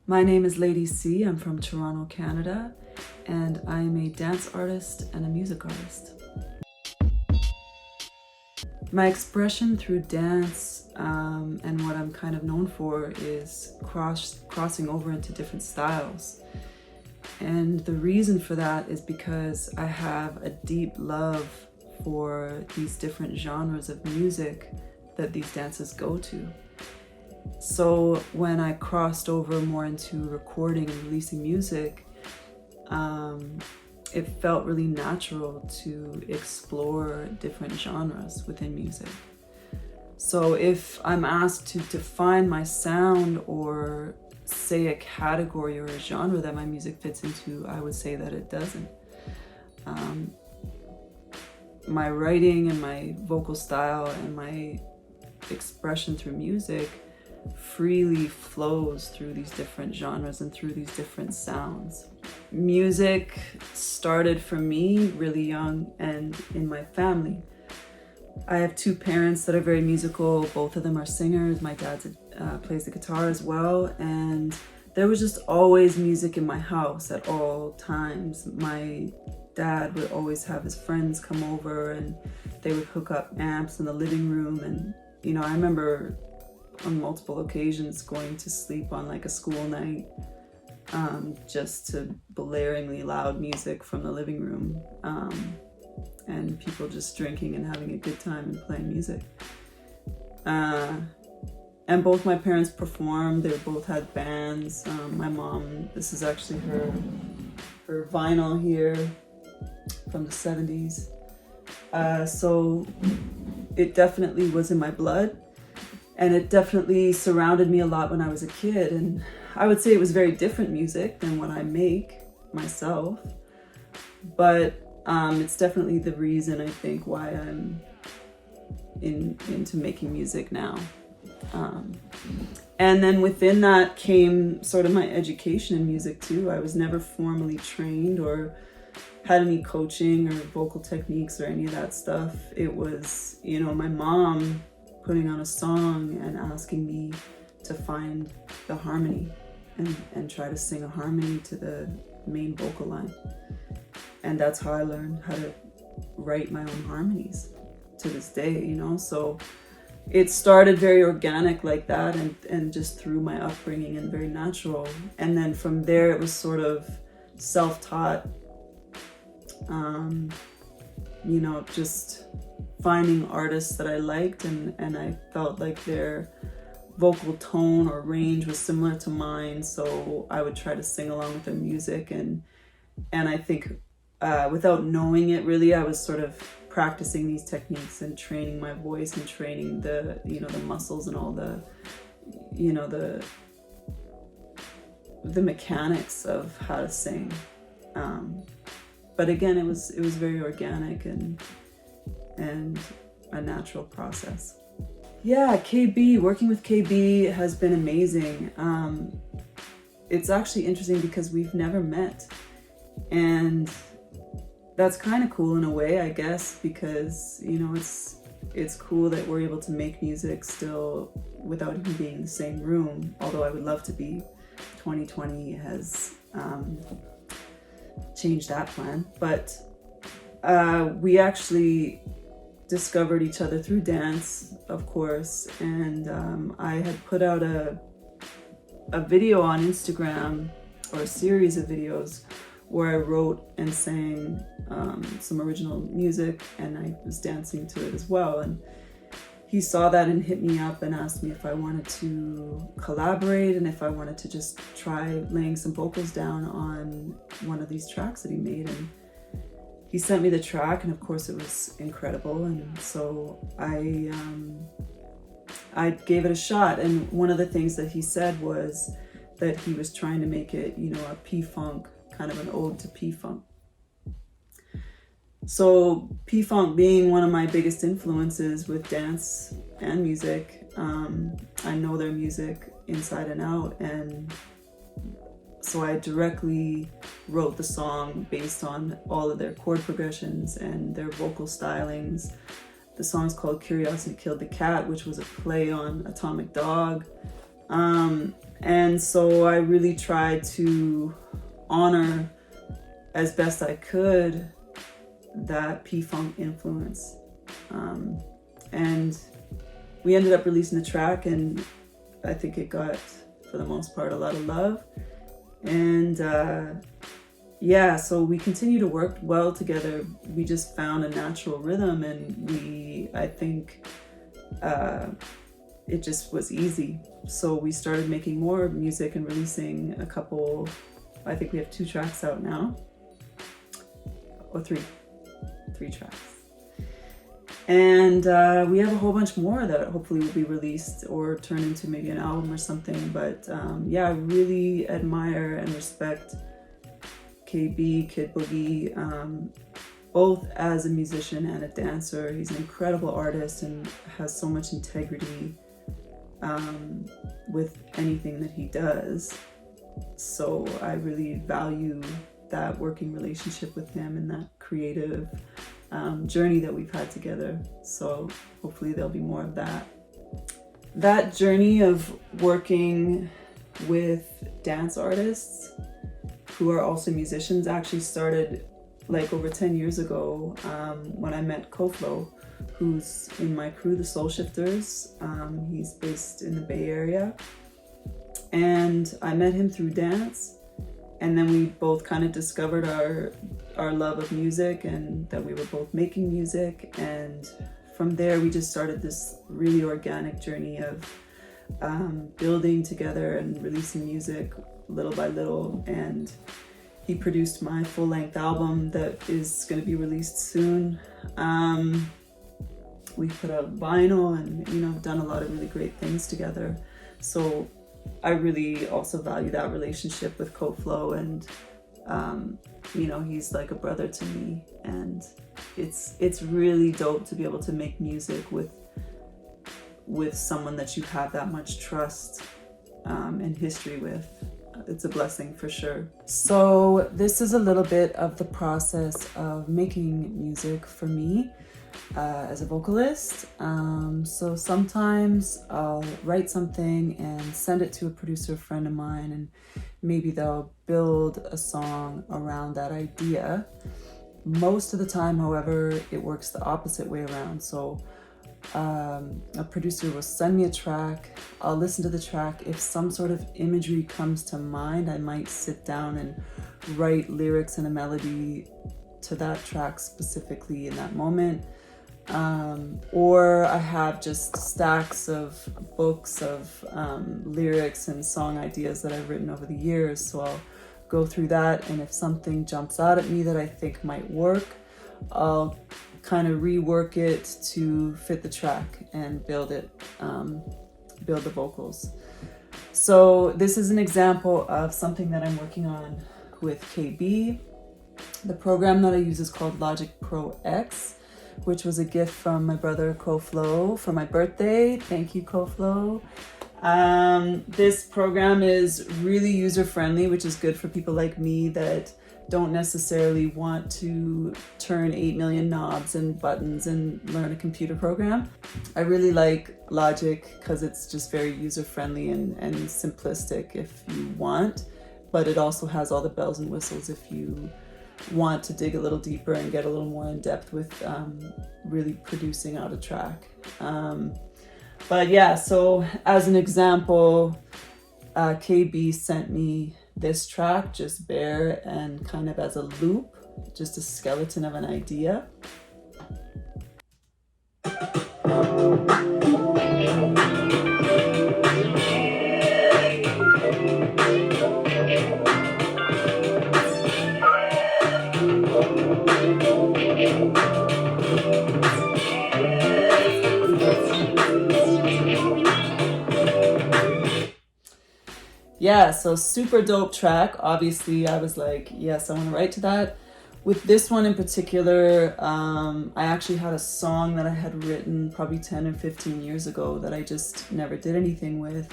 My name is Lady C. I'm from Toronto, Canada, and I'm a dance artist and a music artist. My expression through dance and what I'm kind of known for is crossing over into different styles. And the reason for that is because I have a deep love for these different genres of music that these dances go to. So when I crossed over more into recording and releasing music, it felt really natural to explore different genres within music. So if I'm asked to define my sound or say a category or a genre that my music fits into, I would say that it doesn't. My writing and my vocal style and my expression through music freely flows through these different genres and through these different sounds. Music started for me really young and in my family. I have two parents that are very musical. Both of them are singers. My dad plays the guitar as well, and there was just always music in my house at all times. My dad would always have his friends come over and they would hook up amps in the living room, and I remember on multiple occasions going to sleep on like a school night just to blaringly loud music from the living room, and people just drinking and having a good time and playing music. And both my parents performed. They both had bands. My mom, this is actually her vinyl here from the 70s. So it definitely was in my blood. And it definitely surrounded me a lot when I was a kid. And I would say it was very different music than what I make myself. But it's definitely the reason, I think, why I'm into making music now. And then within that came sort of my education in music too. I was never formally trained or had any coaching or vocal techniques or any of that stuff. It was, my mom putting on a song and asking me to find the harmony and try to sing a harmony to the main vocal line. And that's how I learned how to write my own harmonies to this day, So it started very organic like that and just through my upbringing and very natural. And then from there it was sort of self-taught, just finding artists that I liked and I felt like their vocal tone or range was similar to mine, so I would try to sing along with their music, and I think without knowing it really, I was sort of practicing these techniques and training my voice and training the the muscles and all the the mechanics of how to sing. But again, it was very organic and a natural process. Yeah, KB, working with KB has been amazing. It's actually interesting because we've never met, and that's kind of cool in a way, I guess, because it's cool that we're able to make music still without even being in the same room, although I would love to be. 2020 has changed that plan, but we actually discovered each other through dance, of course, and I had put out a video on Instagram, or a series of videos, where I wrote and sang some original music, and I was dancing to it as well. And he saw that and hit me up and asked me if I wanted to collaborate and if I wanted to just try laying some vocals down on one of these tracks that he made. And he sent me the track, and of course it was incredible, and so I gave it a shot. And one of the things that he said was that he was trying to make it, a P-funk, kind of an ode to P-funk. So P-funk being one of my biggest influences with dance and music, I know their music inside and out, and so I directly wrote the song based on all of their chord progressions and their vocal stylings. The song's called Curiosity Killed the Cat, which was a play on Atomic Dog. And so I really tried to honor as best I could that P-Funk influence. And we ended up releasing the track, and I think it got, for the most part, a lot of love. And yeah, so we continue to work well together. We just found a natural rhythm, and I think it just was easy. So we started making more music and releasing a couple, I think we have 2 tracks out now, or three tracks. And we have a whole bunch more that hopefully will be released or turn into maybe an album or something. But yeah, I really admire and respect KB, Kid Boogie, both as a musician and a dancer. He's an incredible artist and has so much integrity with anything that he does. So I really value that working relationship with him and that creative journey that we've had together. So hopefully there'll be more of that. That journey of working with dance artists who are also musicians actually started like over 10 years ago when I met Koflo, who's in my crew, the Soul Shifters. He's based in the Bay Area. And I met him through dance. And then we both kind of discovered our love of music and that we were both making music. And from there, we just started this really organic journey of building together and releasing music little by little. And he produced my full-length album that is going to be released soon. We put out vinyl and, you know, done a lot of really great things together. So I really also value that relationship with Koflo, and you know, he's like a brother to me, and it's really dope to be able to make music with someone that you have that much trust and history with. It's a blessing for sure. So this is a little bit of the process of making music for me as a vocalist. So sometimes I'll write something and send it to a producer friend of mine, and maybe they'll build a song around that idea. Most of the time, however, it works the opposite way around. So a producer will send me a track, I'll listen to the track. If some sort of imagery comes to mind, I might sit down and write lyrics and a melody to that track specifically in that moment. Or I have just stacks of books of lyrics and song ideas that I've written over the years. So I'll go through that, and if something jumps out at me that I think might work, I'll kind of rework it to fit the track and build the vocals. So this is an example of something that I'm working on with KB. The program that I use is called Logic Pro X, which was a gift from my brother Koflo for my birthday. Thank you, Koflo. This program is really user-friendly, which is good for people like me that don't necessarily want to turn 8 million knobs and buttons and learn a computer program. I really like Logic because it's just very user-friendly and simplistic if you want, but it also has all the bells and whistles if you want to dig a little deeper and get a little more in depth with really producing out a track. But yeah, so as an example, KB sent me this track just bare and kind of as a loop, just a skeleton of an idea. Yeah, so super dope track. Obviously, I was like, yes, I want to write to that. With this one in particular, I actually had a song that I had written probably 10 or 15 years ago that I just never did anything with.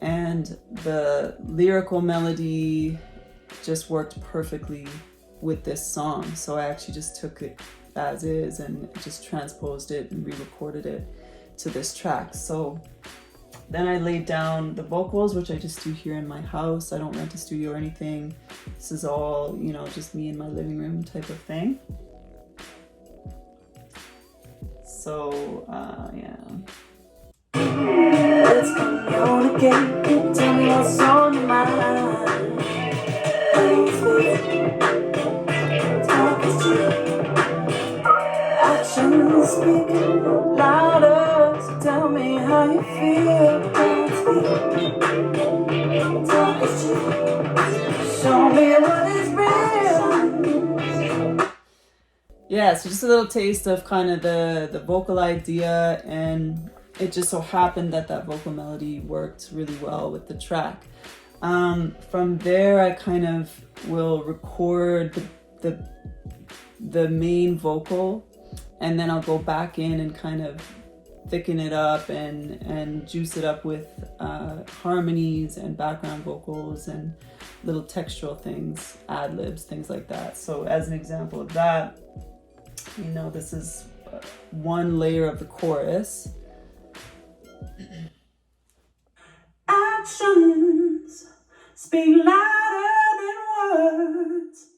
And the lyrical melody just worked perfectly with this song. So I actually just took it as is and just transposed it and re-recorded it to this track. So Then I laid down the vocals, which I just do here in my house. I don't rent a studio or anything. This is all, you know, just me in my living room type of thing. So, yeah. Let's communicate. Tell me what's on your mind. Talk is cheap. Actions speak louder. So tell me how you feel. Talk is cheap. Show me what is real. Yeah, so just a little taste of kind of the vocal idea, and it just so happened that that vocal melody worked really well with the track. From there, I kind of will record the main vocal, and then I'll go back in and kind of thicken it up and juice it up with harmonies and background vocals and little textural things, ad-libs, things like that. So as an example of that, you know, this is one layer of the chorus. Actions speak louder than words.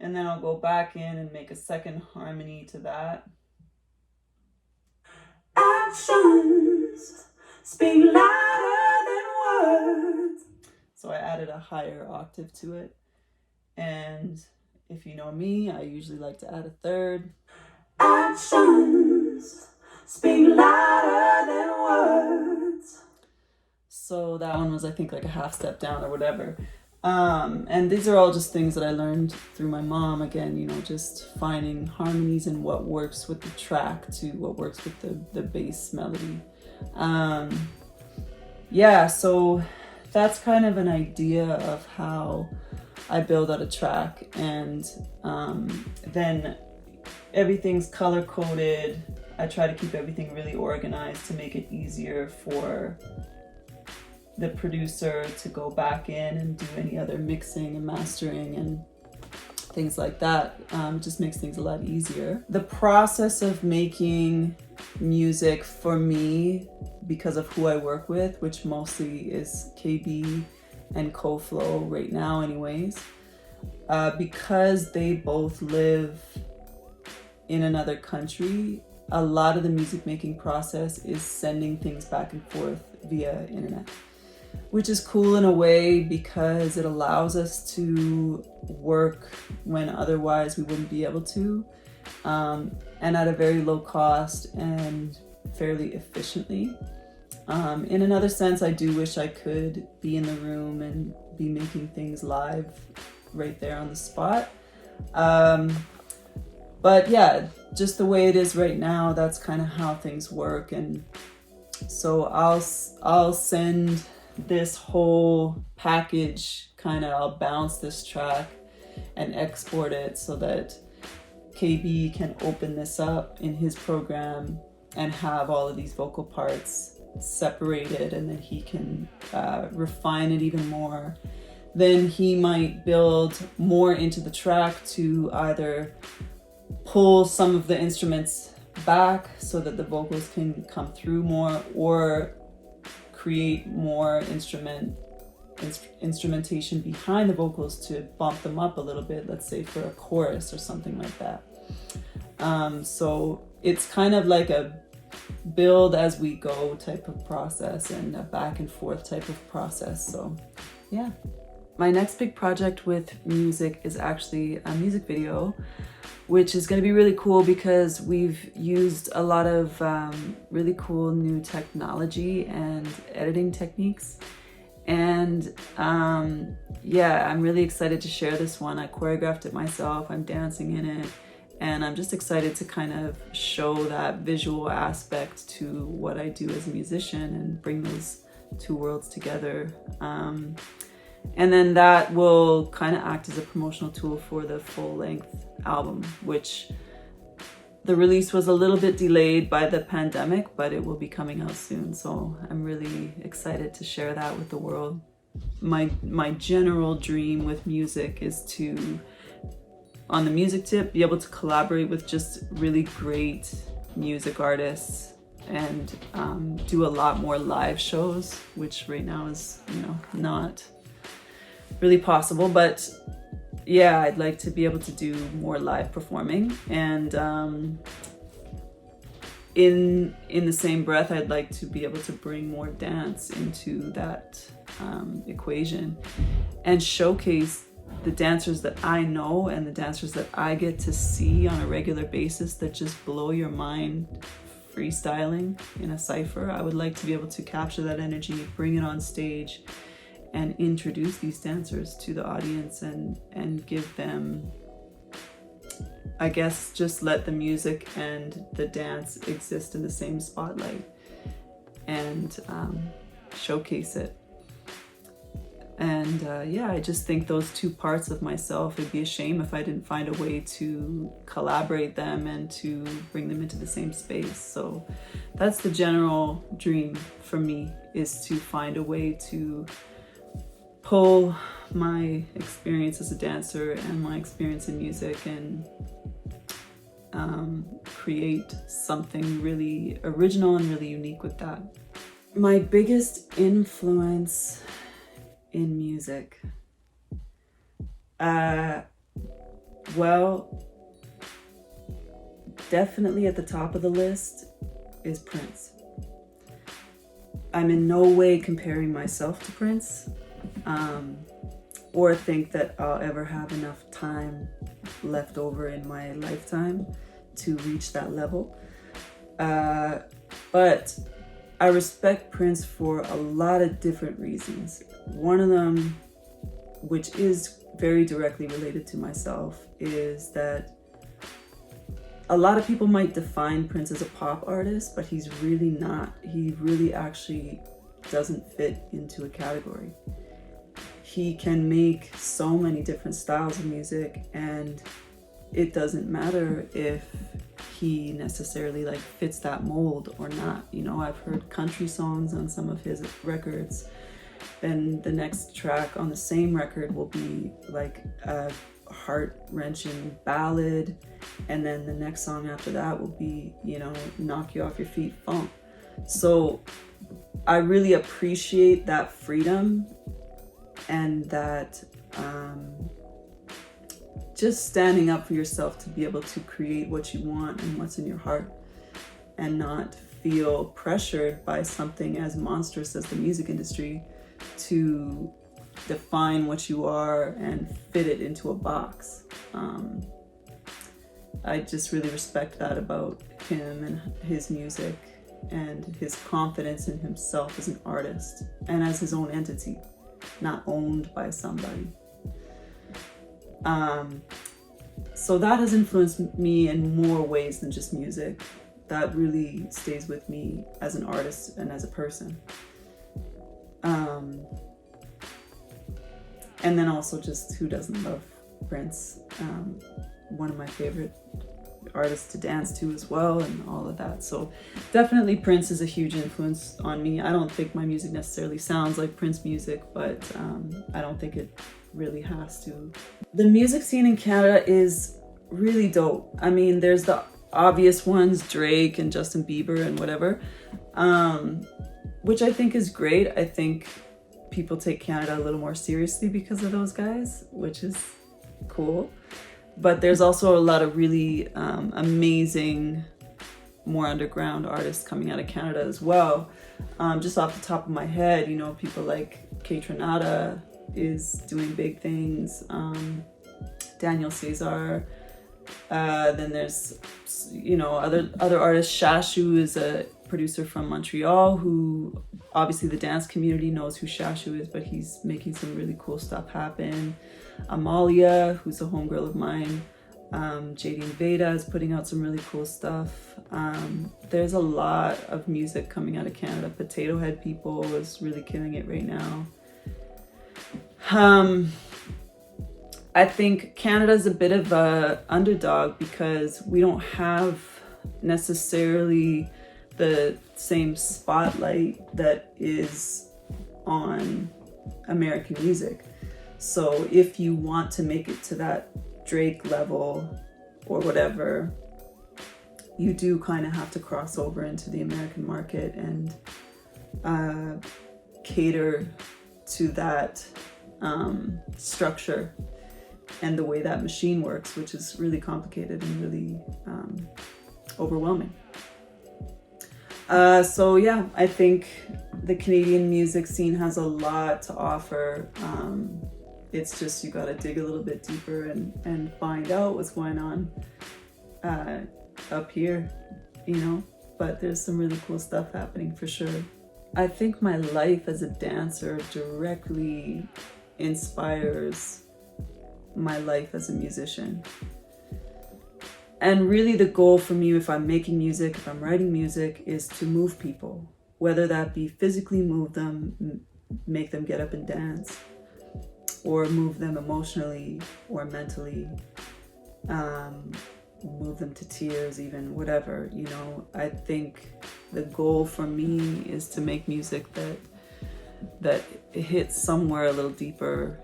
And then I'll go back in and make a second harmony to that. Actions speak louder than words. So I added a higher octave to it. And if you know me, I usually like to add a third. Actions speak louder than words. So that one was, I think, like a half step down or whatever. And these are all just things that I learned through my mom. Again, you know, just finding harmonies and what works with the track to what works with the bass melody. Yeah, so that's kind of an idea of how I build out a track, and then everything's color coded. I try to keep everything really organized to make it easier for the producer to go back in and do any other mixing and mastering and things like that. It just makes things a lot easier. The process of making music for me, because of who I work with, which mostly is KB and CoFlow right now anyways, because they both live in another country, a lot of the music making process is sending things back and forth via internet, which is cool in a way because it allows us to work when otherwise we wouldn't be able to, and at a very low cost and fairly efficiently. In another sense, I do wish I could be in the room and be making things live right there on the spot. But yeah, just the way it is right now, that's kind of how things work. And so I'll send this whole package, I'll bounce this track and export it so that KB can open this up in his program and have all of these vocal parts separated, and then he can refine it even more. Then he might build more into the track to either pull some of the instruments back so that the vocals can come through more, or create more instrumentation behind the vocals to bump them up a little bit, let's say for a chorus or something like that. So it's kind of like a build as we go type of process and a back and forth type of process. So yeah. My next big project with music is actually a music video, which is going to be really cool because we've used a lot of really cool new technology and editing techniques. And yeah, I'm really excited to share this one. I choreographed it myself, I'm dancing in it, and I'm just excited to kind of show that visual aspect to what I do as a musician and bring those two worlds together. And then that will kind of act as a promotional tool for the full-length album, which the release was a little bit delayed by the pandemic, but it will be coming out soon. So I'm really excited to share that with the world. My general dream with music is to, on the music tip, be able to collaborate with just really great music artists and do a lot more live shows, which right now is, not really possible. But yeah, I'd like to be able to do more live performing, and in the same breath, I'd like to be able to bring more dance into that equation and showcase the dancers that I know and the dancers that I get to see on a regular basis that just blow your mind freestyling in a cypher. I would like to be able to capture that energy, bring it on stage, and introduce these dancers to the audience and give them, I guess, just let the music and the dance exist in the same spotlight and showcase it. And yeah, I just think those two parts of myself, it'd be a shame if I didn't find a way to collaborate them and to bring them into the same space. So that's the general dream for me, is to find a way to pull my experience as a dancer and my experience in music and create something really original and really unique with that. My biggest influence in music, well, definitely at the top of the list is Prince. I'm in no way comparing myself to Prince, or think that I'll ever have enough time left over in my lifetime to reach that level. But I respect Prince for a lot of different reasons. One of them, which is very directly related to myself, is that a lot of people might define Prince as a pop artist, but he's really not. He really actually doesn't fit into a category. He can make so many different styles of music, and it doesn't matter if he necessarily fits that mold or not. I've heard country songs on some of his records, then the next track on the same record will be like a heart-wrenching ballad, and then the next song after that will be, knock you off your feet funk. So I really appreciate that freedom and that just standing up for yourself to be able to create what you want and what's in your heart, and not feel pressured by something as monstrous as the music industry to define what you are and fit it into a box. I just really respect that about him and his music and his confidence in himself as an artist and as his own entity, not owned by somebody. So that has influenced me in more ways than just music. That really stays with me as an artist and as a person. And then also, just who doesn't love Prince? One of my favorite artists to dance to as well, and all of that. So definitely Prince is a huge influence on me. I don't think my music necessarily sounds like Prince music, but I don't think it really has to. The music scene in Canada is really dope. I mean, there's the obvious ones, Drake and Justin Bieber and whatever, which I think is great. I think people take Canada a little more seriously because of those guys, which is cool. But there's also a lot of really amazing, more underground artists coming out of Canada as well. Just off the top of my head, people like Kaytranada is doing big things. Daniel Cesar. Then there's, other artists. Shashu is a producer from Montreal who, obviously the dance community knows who Shashu is, but he's making some really cool stuff happen. Amalia, who's a homegirl of mine. JD Veda is putting out some really cool stuff. There's a lot of music coming out of Canada. Potato Head People is really killing it right now. I think Canada's a bit of a underdog because we don't have necessarily the same spotlight that is on American music. So if you want to make it to that Drake level or whatever, you do kind of have to cross over into the American market and cater to that structure and the way that machine works, which is really complicated and really overwhelming. So yeah, I think the Canadian music scene has a lot to offer. It's just you gotta dig a little bit deeper and find out what's going on up here, you know, but there's some really cool stuff happening for sure. I think my life as a dancer directly inspires my life as a musician. And really the goal for me, if I'm making music, if I'm writing music, is to move people, whether that be physically move them, make them get up and dance, or move them emotionally or mentally, move them to tears even, whatever, you know. I think the goal for me is to make music that hits somewhere a little deeper,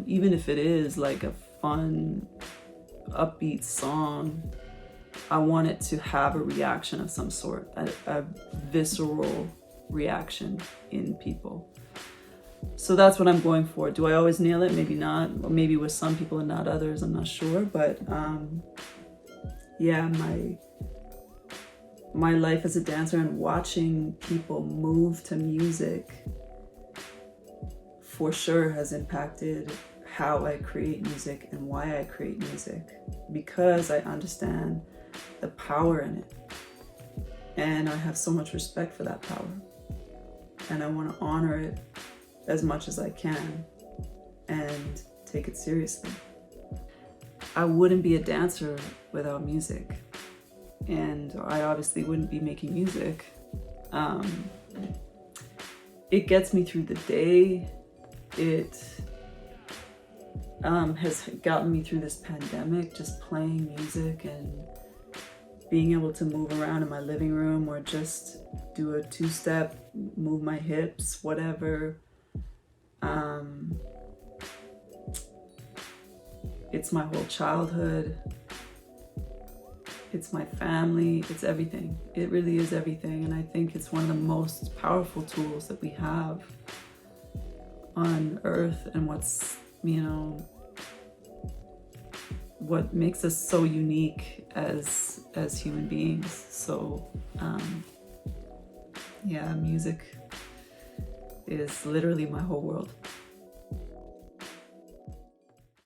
even if it is like a fun, upbeat song. I want it to have a reaction of some sort, a visceral reaction in people. So that's what I'm going for. Do I always nail it? Maybe not. Or maybe with some people and not others, I'm not sure. But yeah, my life as a dancer and watching people move to music for sure has impacted how I create music and why I create music, because I understand the power in it. And I have so much respect for that power. And I want to honor it as much as I can and take it seriously. I wouldn't be a dancer without music. And I obviously wouldn't be making music. It gets me through the day. It has gotten me through this pandemic, just playing music and being able to move around in my living room or just do a two-step, move my hips, whatever. It's my whole childhood. It's my family. It's everything. It really is everything. And I think it's one of the most powerful tools that we have on earth, and what's, you know, what makes us so unique as human beings. So yeah, music is literally my whole world.